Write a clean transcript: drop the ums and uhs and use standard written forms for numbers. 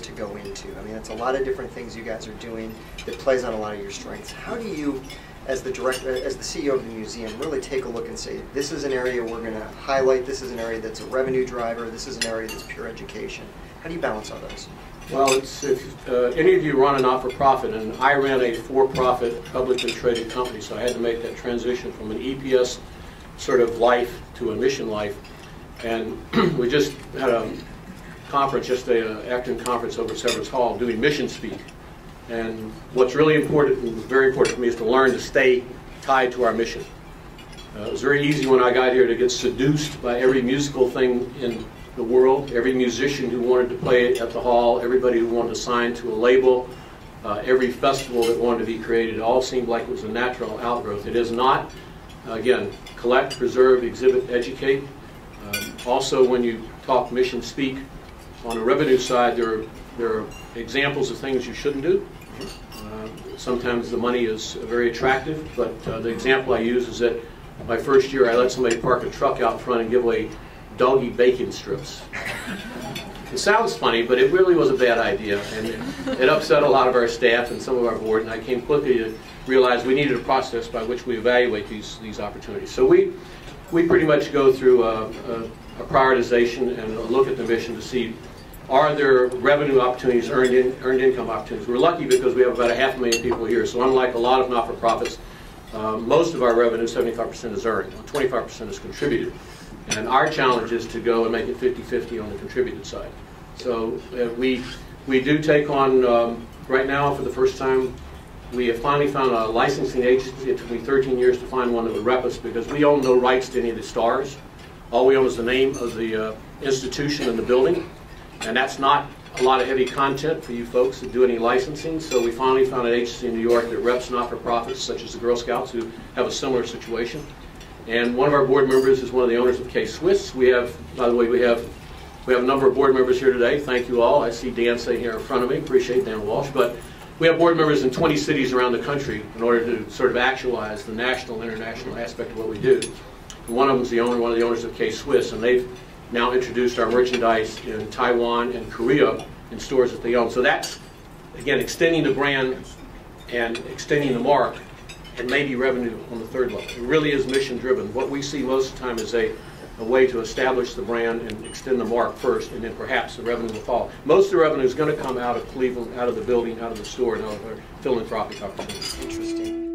to go into? I mean, it's a lot of different things you guys are doing that plays on a lot of your strengths. How do you, as the director, as the CEO of the museum, really take a look and say, this is an area we're going to highlight, this is an area that's a revenue driver, this is an area that's pure education? How do you balance all those? Well, if any of you run a not-for-profit, and I ran a for-profit, publicly traded company, so I had to make that transition from an EPS sort of life to a mission life. And we just had a conference yesterday, an afternoon conference over at Severance Hall, doing mission speak. And what's really important, and very important for me, is to learn to stay tied to our mission. It was very easy when I got here to get seduced by every musical thing in the world, every musician who wanted to play at the hall, everybody who wanted to sign to a label, every festival that wanted to be created. It all seemed like it was a natural outgrowth. It is not. Again, collect, preserve, exhibit, educate. Also, when you talk mission speak, on the revenue side, there are examples of things you shouldn't do. Sometimes the money is very attractive, but the example I use is that my first year I let somebody park a truck out front and give away doggy bacon strips. It sounds funny, but it really was a bad idea, and it upset a lot of our staff and some of our board, and I came quickly to realize we needed a process by which we evaluate these opportunities. So we pretty much go through a prioritization and a look at the mission to see, are there revenue opportunities, earned income opportunities. We're lucky because we have about 500,000 people here, so unlike a lot of not-for-profits, most of our revenue, 75%, is earned, 25% is contributed. And our challenge is to go and make it 50-50 on the contributed side. So we do take on, right now for the first time, we have finally found a licensing agency. It took me 13 years to find one that would rep us because we own no rights to any of the stars. All we own is the name of the institution and the building. And that's not a lot of heavy content for you folks to do any licensing. So we finally found an agency in New York that reps not-for-profits such as the Girl Scouts who have a similar situation. And one of our board members is one of the owners of K-Swiss. We have, by the way, we have a number of board members here today. Thank you all. I see Dan sitting here in front of me. Appreciate Dan Walsh. But we have board members in 20 cities around the country in order to sort of actualize the national and international aspect of what we do. And one of them is one of the owners of K-Swiss, and they've now introduced our merchandise in Taiwan and Korea in stores that they own. So that's, again, extending the brand and extending the mark, and maybe revenue on the third level. It really is mission driven. What we see most of the time is a way to establish the brand and extend the mark first, and then perhaps the revenue will follow. Most of the revenue is going to come out of Cleveland, out of the building, out of the store, and out of our philanthropic opportunities. Interesting.